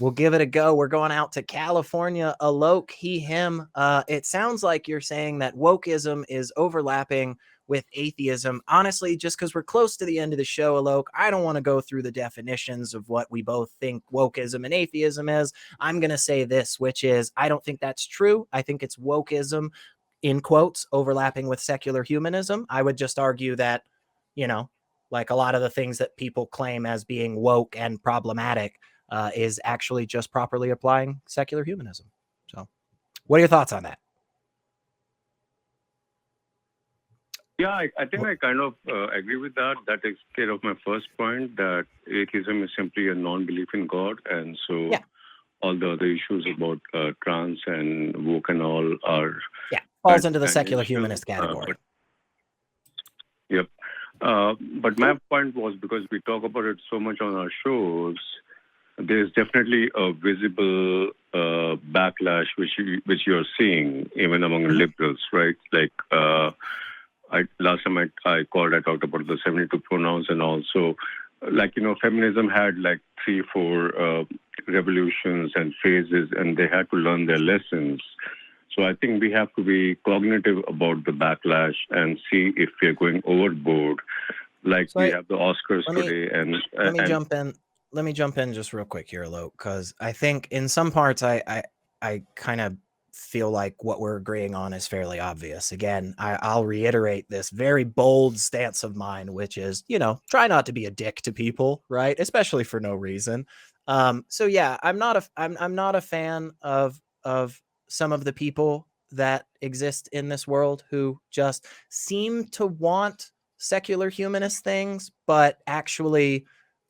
We'll give it a go. We're going out to California. Alok, he, him. It sounds like you're saying that wokeism is overlapping with atheism. Honestly, just because we're close to the end of the show, Alok, I don't want to go through the definitions of what we both think wokeism and atheism is. I'm going to say this, which is I don't think that's true. I think it's wokeism, in quotes, overlapping with secular humanism. I would just argue that, like a lot of the things that people claim as being woke and problematic is actually just properly applying secular humanism. So what are your thoughts on that? Yeah, I think I kind of agree with that. That takes care of my first point, that atheism is simply a non-belief in God. And so all the other issues about trans and woke and all are... Yeah, falls into the secular humanist category. Yep. But my point was, because we talk about it so much on our shows, there's definitely a visible backlash which you're seeing even among liberals, right? Like last time I called, I talked about the 72 pronouns, and also feminism had like 3-4 revolutions and phases, and they had to learn their lessons. So I think we have to be cognitive about the backlash and see if we're going overboard. Like we have the Oscars today, and let me jump in. Let me jump in just real quick here, Alok, because I think in some parts I kind of feel like what we're agreeing on is fairly obvious. Again, I'll reiterate this very bold stance of mine, which is, try not to be a dick to people, right? Especially for no reason. So yeah, I'm not a fan of some of the people that exist in this world who just seem to want secular humanist things, but actually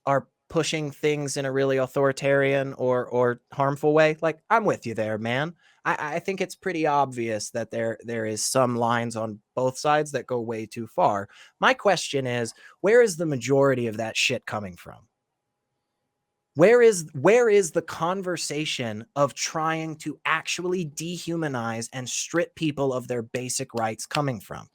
are pushing things in a really authoritarian or harmful way. Like, I'm with you there, man. I think it's pretty obvious that there is some lines on both sides that go way too far. My question is, where is the majority of that shit coming from? Where is the conversation of trying to actually dehumanize and strip people of their basic rights coming from?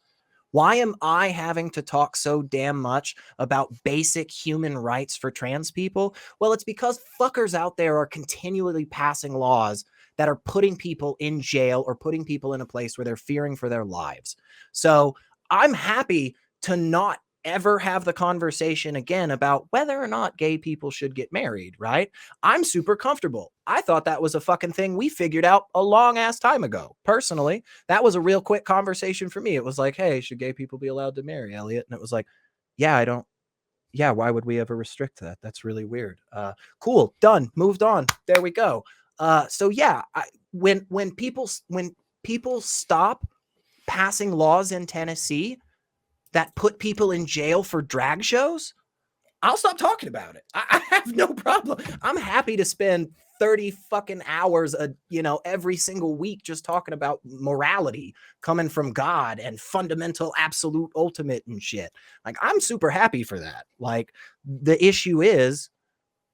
Why am I having to talk so damn much about basic human rights for trans people? Well, it's because fuckers out there are continually passing laws that are putting people in jail or putting people in a place where they're fearing for their lives. So I'm happy to not ever have the conversation again about whether or not gay people should get married, right? I'm super comfortable. I thought that was a fucking thing we figured out a long ass time ago. Personally, that was a real quick conversation for me. It was like, hey, should gay people be allowed to marry, Elliot? And it was like, yeah, why would we ever restrict that? That's really weird. Cool, done, moved on. There we go. So yeah, when people stop passing laws in Tennessee that put people in jail for drag shows, I'll stop talking about it. I have no problem. I'm happy to spend 30 fucking hours, every single week just talking about morality coming from God and fundamental, absolute, ultimate and shit. Like, I'm super happy for that. Like, the issue is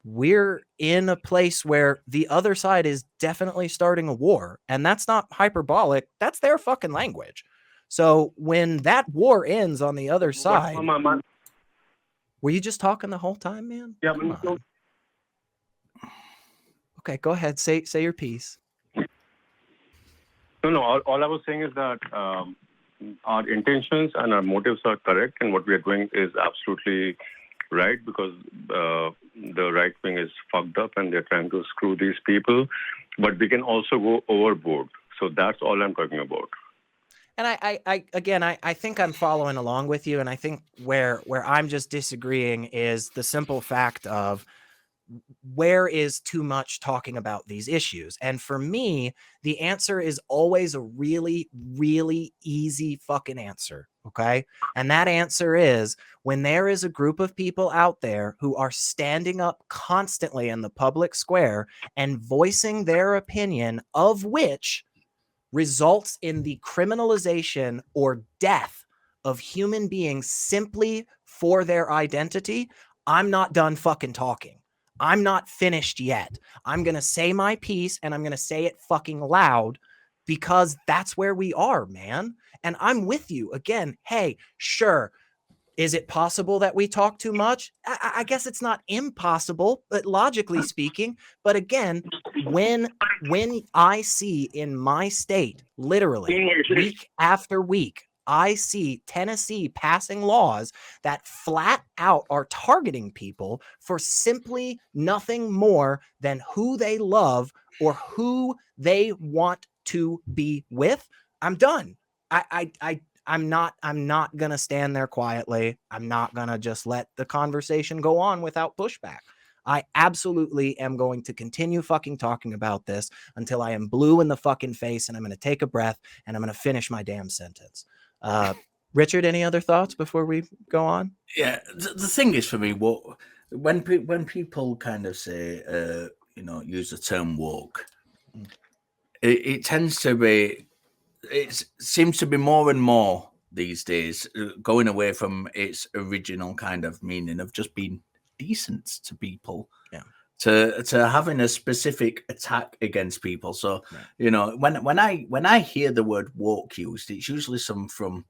we're in a place where the other side is definitely starting a war, and that's not hyperbolic. That's their fucking language. So when that war ends on the other side, were you just talking the whole time, man? Yeah. Okay, go ahead. Say your piece. No. All I was saying is that our intentions and our motives are correct, and what we are doing is absolutely right, because the right wing is fucked up and they're trying to screw these people. But we can also go overboard. So that's all I'm talking about. And I think I'm following along with you. And I think where I'm just disagreeing is the simple fact of where is too much talking about these issues. And for me, the answer is always a really, really easy fucking answer. Okay. And that answer is when there is a group of people out there who are standing up constantly in the public square and voicing their opinion, of which results in the criminalization or death of human beings simply for their identity, I'm not done fucking talking. I'm not finished yet. I'm going to say my piece, and I'm going to say it fucking loud, because that's where we are, man. And I'm with you. Again, hey, sure, Is it possible that we talk too much? I guess it's not impossible, but logically speaking. But again, when I see in my state, literally week after week, I see Tennessee passing laws that flat out are targeting people for simply nothing more than who they love or who they want to be with, I'm done. I'm not going to stand there quietly. I'm not going to just let the conversation go on without pushback. I absolutely am going to continue fucking talking about this until I am blue in the fucking face, and I'm going to take a breath and I'm going to finish my damn sentence. Richard, any other thoughts before we go on? Yeah, the thing is for me, when people kind of say, use the term woke, it tends to be, it seems to be more and more these days going away from its original kind of meaning of just being decent to people. Yeah. To having a specific attack against people. So, right. When I hear the word woke used, it's usually from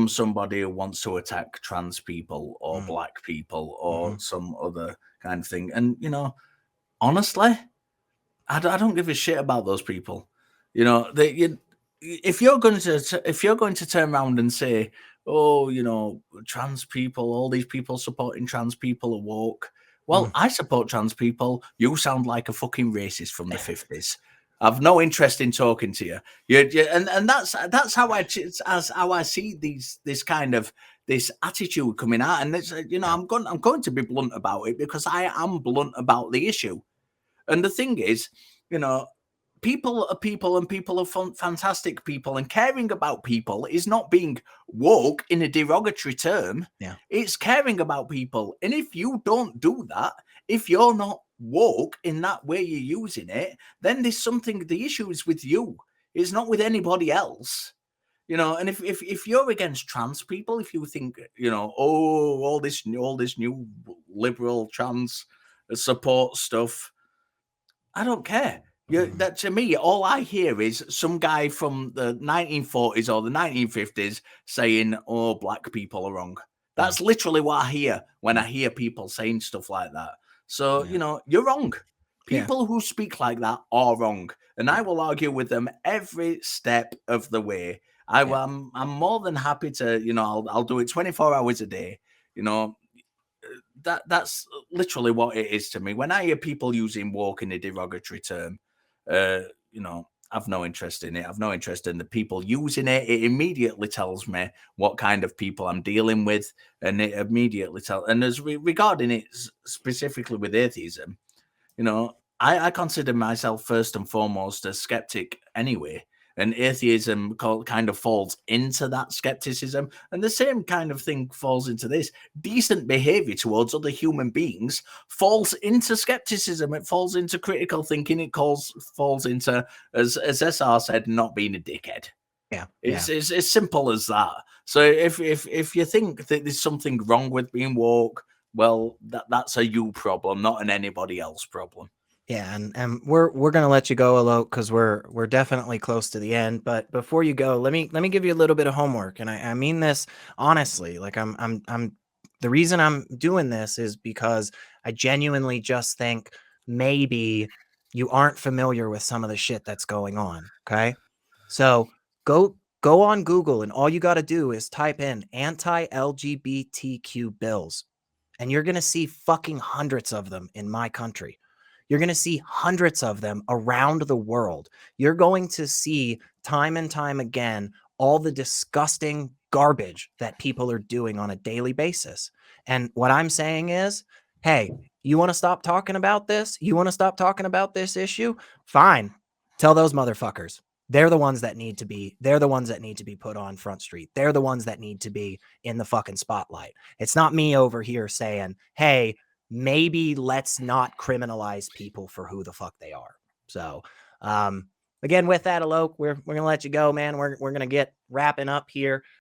somebody who wants to attack trans people or black people or some other kind of thing. And, honestly, I don't give a shit about those people. If you're going to turn around and say, oh, trans people, all these people supporting trans people are woke. Well, I support trans people. You sound like a fucking racist from the 50s. I've no interest in talking to you. And that's how I see this kind of this attitude coming out. And it's, I'm going to be blunt about it because I am blunt about the issue. And the thing is, people are people and people are fantastic people, and caring about people is not being woke in a derogatory term. Yeah. It's caring about people. And if you don't do that, if you're not woke in that way you're using it, then there's something, the issue is with you. It's not with anybody else. And if you're against trans people, if you think, all this new liberal trans support stuff, I don't care. That to me, all I hear is some guy from the 1940s or the 1950s saying, "Oh, black people are wrong." That's literally what I hear when I hear people saying stuff like that. So you're wrong. People who speak like that are wrong, and I will argue with them every step of the way. I'm more than happy to, I'll do it 24 hours a day. That's literally what it is to me. When I hear people using woke in a derogatory term, I've no interest in it. I've no interest in the people using it. It immediately tells me what kind of people I'm dealing with, and it immediately tells. And as regarding it specifically with atheism, I consider myself first and foremost a skeptic anyway. And atheism kind of falls into that skepticism. And the same kind of thing falls into this. Decent behavior towards other human beings falls into skepticism. It falls into critical thinking. It falls into, as SR said, not being a dickhead. Yeah. It's as simple as that. So if you think that there's something wrong with being woke, well, that's a you problem, not an anybody else problem. Yeah, and we're gonna let you go, Alok, because we're definitely close to the end. But before you go, let me give you a little bit of homework, and I mean this honestly. Like I'm the reason I'm doing this is because I genuinely just think maybe you aren't familiar with some of the shit that's going on. Okay, so go on Google, and all you got to do is type in anti-LGBTQ bills, and you're gonna see fucking hundreds of them in my country. You're going to see hundreds of them around the world. You're going to see time and time again all the disgusting garbage that people are doing on a daily basis. And what I'm saying is, hey, you want to stop talking about this? You want to stop talking about this issue? Fine. Tell those motherfuckers. They're the ones that need to be put on Front Street. They're the ones that need to be in the fucking spotlight. It's not me over here saying, hey, maybe let's not criminalize people for who the fuck they are. So, again, with that, Alok, we're going to let you go, man. We're going to get wrapping up here.